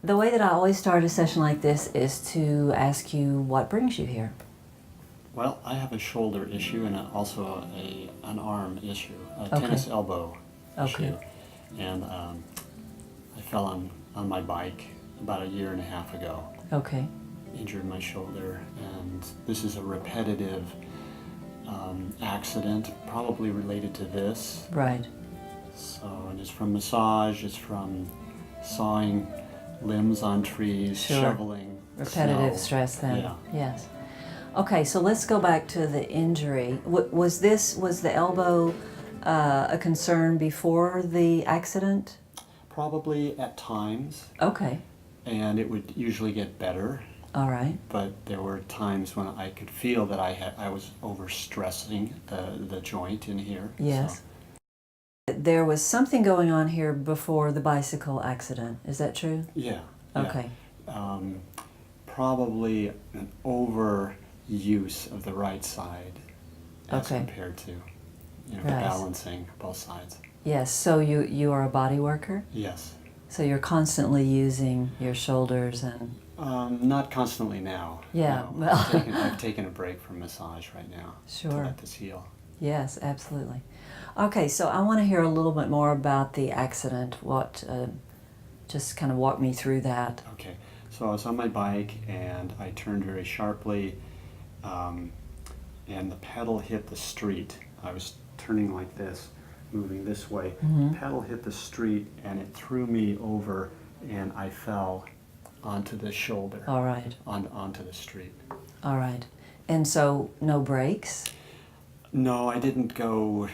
The way that I always start a session like this is to ask you what brings you here. Well, I have a shoulder issue and also an arm issue, a Okay. tennis elbow Okay. issue. And I fell on my bike about a year and a half ago, Okay. injured my shoulder, and this is a repetitive accident, probably related to this. Right. So, and it's from massage, it's from sawing limbs on trees, Sure. shoveling Repetitive snow. stress then. Yeah. Yes. Okay, so let's go back to the injury. Was the elbow a concern before the accident? Probably at times, Okay. and it would usually get better. All right. But there were times when I could feel that I was overstressing the joint in here. Yes. So, There was something going on here before the bicycle accident. Is that true? yeah. Okay. Probably an overuse of the right side as Okay. compared to, the Right. balancing both sides. Yes. So you are a body worker? Yes. So you're constantly using your shoulders and Not constantly now. Yeah, No. well. I've taken a break from massage right now to Sure. let this heal. Yes, absolutely. Okay, so I want to hear a little bit more about the accident. Just kind of walk me through that. Okay, so I was on my bike and I turned very sharply, and the pedal hit the street. I was turning like this, moving this way. The pedal hit the street and it threw me over, and I fell onto the shoulder, All right, onto the street. all right. And so no brakes? No, I didn't go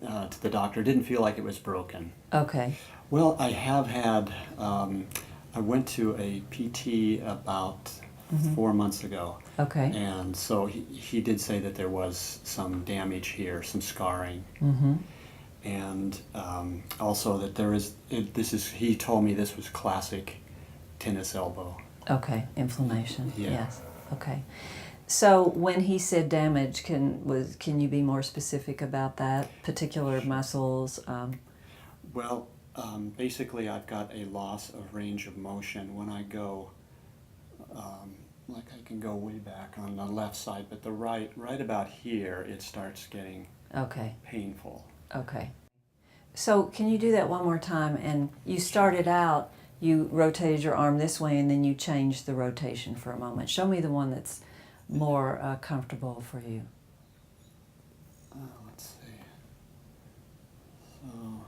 to the doctor. Didn't feel like it was broken. Okay, Well, I have had, I went to a PT about 4 months ago, okay. and so he did say that there was some damage here, some scarring, and also that there is, he told me this was classic tennis elbow. Okay, inflammation. Yeah. Yes. Okay. So when he said damage, can you be more specific about that? Particular muscles? Well, basically I've got a loss of range of motion when I go, like I can go way back on the left side, but the right about here, it starts getting Okay. painful. Okay. So can you do that one more time? And you started out, you rotated your arm this way and then you changed the rotation for a moment. Show me the one that's more comfortable for you. Let's see. So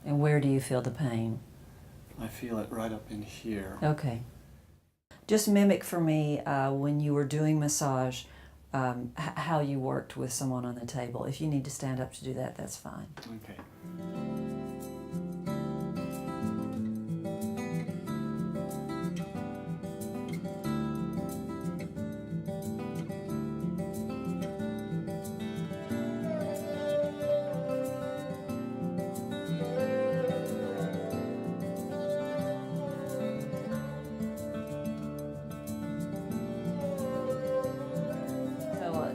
And where do you feel the pain? I feel it right up in here. Okay. Just mimic for me when you were doing massage, how you worked with someone on the table. If you need to stand up to do that, that's fine. Okay.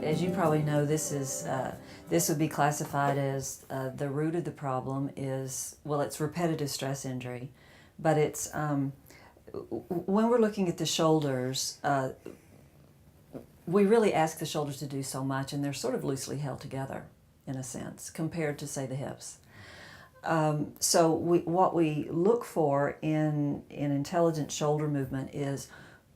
As you probably know, this would be classified as the root of the problem is, well, it's repetitive stress injury, but it's when we're looking at the shoulders, we really ask the shoulders to do so much, and they're sort of loosely held together in a sense compared to, say, the hips. So what we look for in intelligent shoulder movement is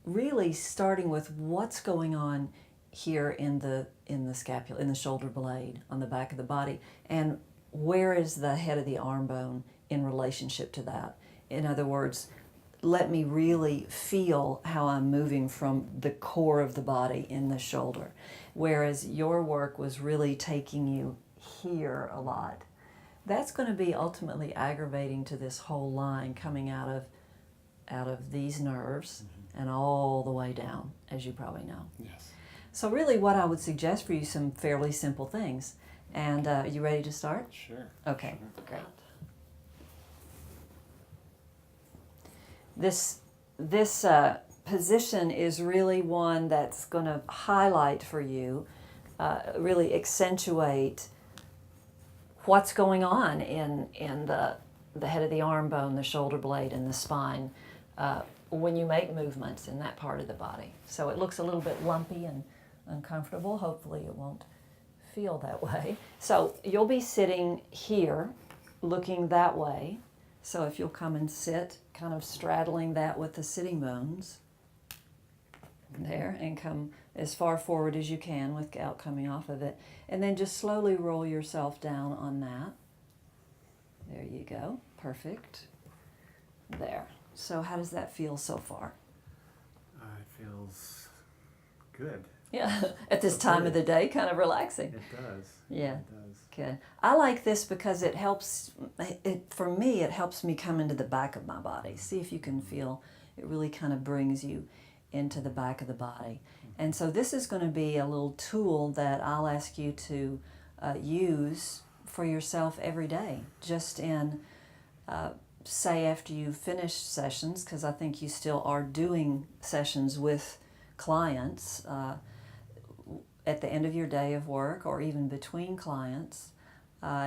really starting with what's going on here in the scapula, in the shoulder blade, on the back of the body, and where is the head of the arm bone in relationship to that. In other words, let me really feel how I'm moving from the core of the body in the shoulder, whereas your work was really taking you here a lot. That's going to be ultimately aggravating to this whole line coming out of these nerves and all the way down, as you probably know. Yes. So really what I would suggest for you, some fairly simple things. And are you ready to start? Sure. Okay, Sure. great. This position is really one that's going to highlight for you, really accentuate what's going on in the head of the arm bone, the shoulder blade, and the spine when you make movements in that part of the body. So it looks a little bit lumpy and uncomfortable. Hopefully it won't feel that way. So you'll be sitting here looking that way. So if you'll come and sit, kind of straddling that with the sitting bones there, and come as far forward as you can without coming off of it. And then just slowly roll yourself down on that. There you go. Perfect. There. So how does that feel so far? It feels good. Yeah, at this time of the day, kind of relaxing. It does. Yeah. It does. Good. I like this because it helps, for me, it helps me come into the back of my body. See if you can feel, it really kind of brings you into the back of the body. And so this is going to be a little tool that I'll ask you to use for yourself every day, just in, say after you finish sessions, because I think you still are doing sessions with clients at the end of your day of work, or even between clients,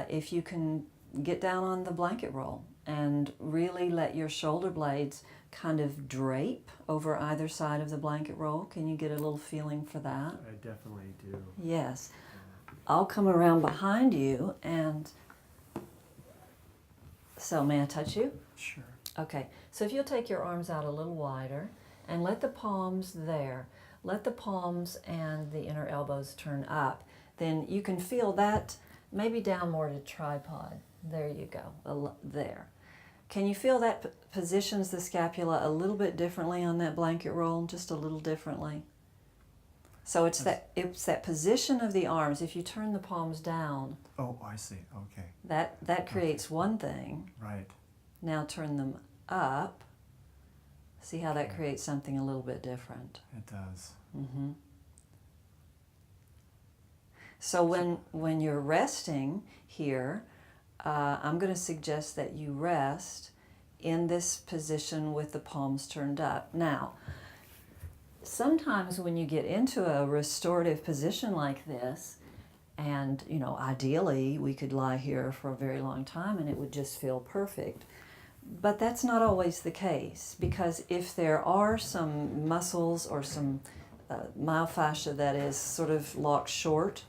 if you can get down on the blanket roll and really let your shoulder blades kind of drape over either side of the blanket roll. Can you get a little feeling for that? I definitely do. Yes. I'll come around behind you, and so may I touch you? Sure. Okay, so if you'll take your arms out a little wider and let the palms there, let the palms and the inner elbows turn up, then you can feel that maybe down more to tripod. There you go, there. Can you feel that positions the scapula a little bit differently on that blanket roll, just a little differently? So it's that position of the arms. If you turn the palms down, Oh, I see. Okay. that creates one thing. Right. Now turn them up. See how that creates something a little bit different. It does. Mm-hmm. So when you're resting here, I'm going to suggest that you rest in this position with the palms turned up. Now, sometimes when you get into a restorative position like this, and ideally we could lie here for a very long time and it would just feel perfect. But that's not always the case, because if there are some muscles or some myofascia that is sort of locked short,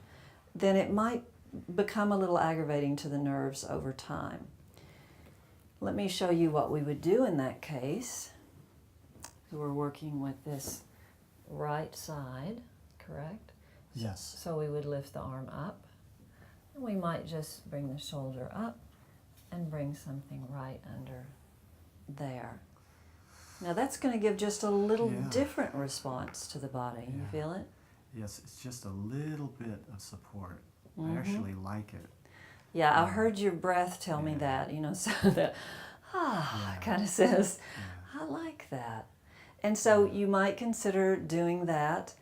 then it might become a little aggravating to the nerves over time. Let me show you what we would do in that case. So we're working with this right side, correct? Yes. So we would lift the arm up, and we might just bring the shoulder up and bring something right under there. Now that's going to give just a little different response to the body. You feel it? Yes, it's just a little bit of support. Mm-hmm. I actually like it. Yeah, I heard your breath tell me that, so that, kind of says, I like that. And so you might consider doing that.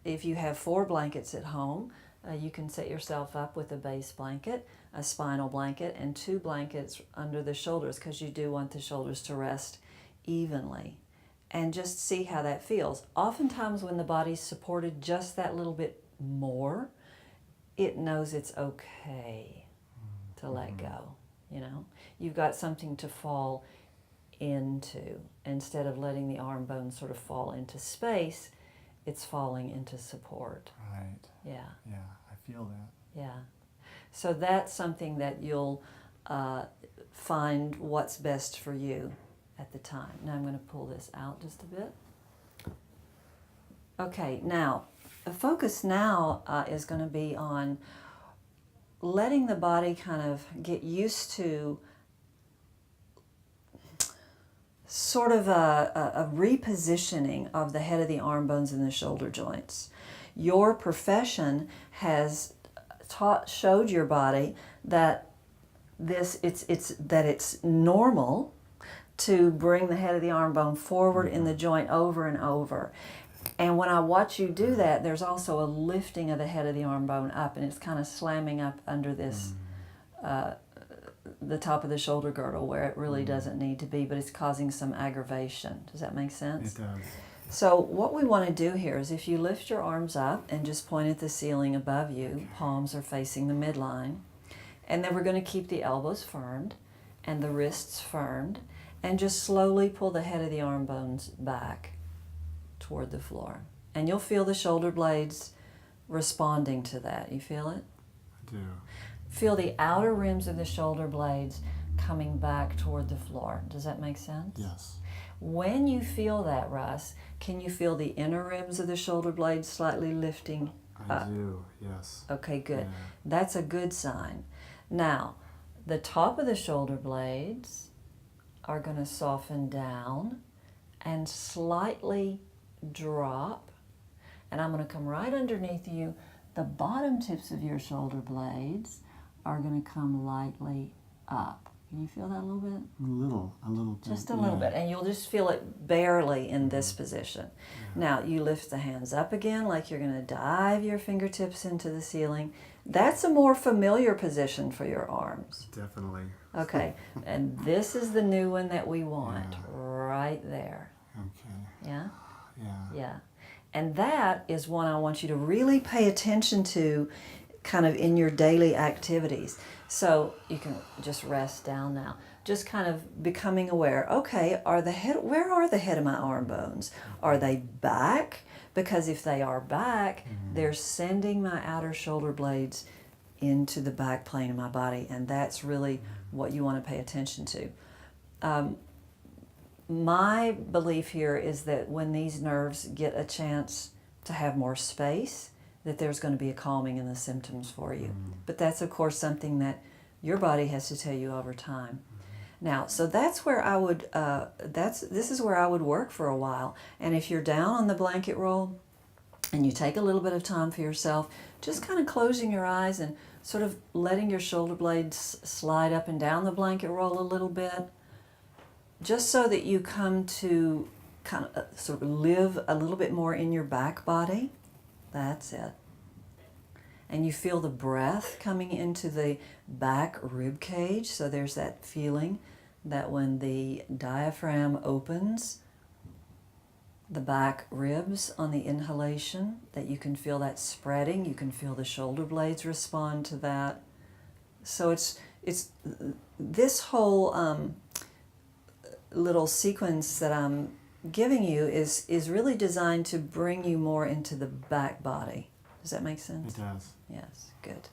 If you have 4 blankets at home, you can set yourself up with a base blanket, a spinal blanket, and 2 blankets under the shoulders, because you do want the shoulders to rest evenly. And just see how that feels. Oftentimes when the body's supported just that little bit more, it knows it's okay to let go. You've got something to fall into. Instead of letting the arm bones sort of fall into space, it's falling into support. Right. Yeah. Yeah, I feel that. Yeah. So that's something that you'll find what's best for you at the time. Now I'm going to pull this out just a bit. Okay, now the focus now is going to be on letting the body kind of get used to sort of a repositioning of the head of the arm bones and the shoulder joints. Your profession has showed your body that it's normal to bring the head of the arm bone forward in the joint over and over. And when I watch you do that, there's also a lifting of the head of the arm bone up, and it's kind of slamming up under this, the top of the shoulder girdle where it really doesn't need to be, but it's causing some aggravation. Does that make sense? It does. So what we want to do here is if you lift your arms up and just point at the ceiling above you, palms are facing the midline, And then we're going to keep the elbows firmed and the wrists firmed, and just slowly pull the head of the arm bones back toward the floor. And you'll feel the shoulder blades responding to that. You feel it? I do. Feel the outer rims of the shoulder blades coming back toward the floor. Does that make sense? Yes. When you feel that, Russ, can you feel the inner rims of the shoulder blades slightly lifting I do, yes. Okay, good. Yeah. That's a good sign. Now, the top of the shoulder blades are going to soften down and slightly drop. And I'm going to come right underneath you. The bottom tips of your shoulder blades are going to come lightly up. Can you feel that a little bit? A little bit. Just a little bit. And you'll just feel it barely in this position. Yeah. Now, you lift the hands up again like you're going to dive your fingertips into the ceiling. That's a more familiar position for your arms. Definitely. Okay. And this is the new one that we want, right there. Okay. Yeah? Yeah. Yeah. And that is one I want you to really pay attention to kind of in your daily activities. So you can just rest down now. Just kind of becoming aware, okay, where are the head of my arm bones? Are they back? Because if they are back, they're sending my outer shoulder blades into the back plane of my body, and that's really what you want to pay attention to. My belief here is that when these nerves get a chance to have more space, that there's going to be a calming in the symptoms for you. But that's, of course, something that your body has to tell you over time. Now, so that's where I would, this is where I would work for a while. And if you're down on the blanket roll and you take a little bit of time for yourself, just kind of closing your eyes and sort of letting your shoulder blades slide up and down the blanket roll a little bit, just so that you come to kind of sort of live a little bit more in your back body. That's it. And you feel the breath coming into the back rib cage. So there's that feeling that when the diaphragm opens, the back ribs on the inhalation, that you can feel that spreading. You can feel the shoulder blades respond to that. So it's this whole little sequence that I'm giving you is really designed to bring you more into the back body. Does that make sense? It does. Yes, good.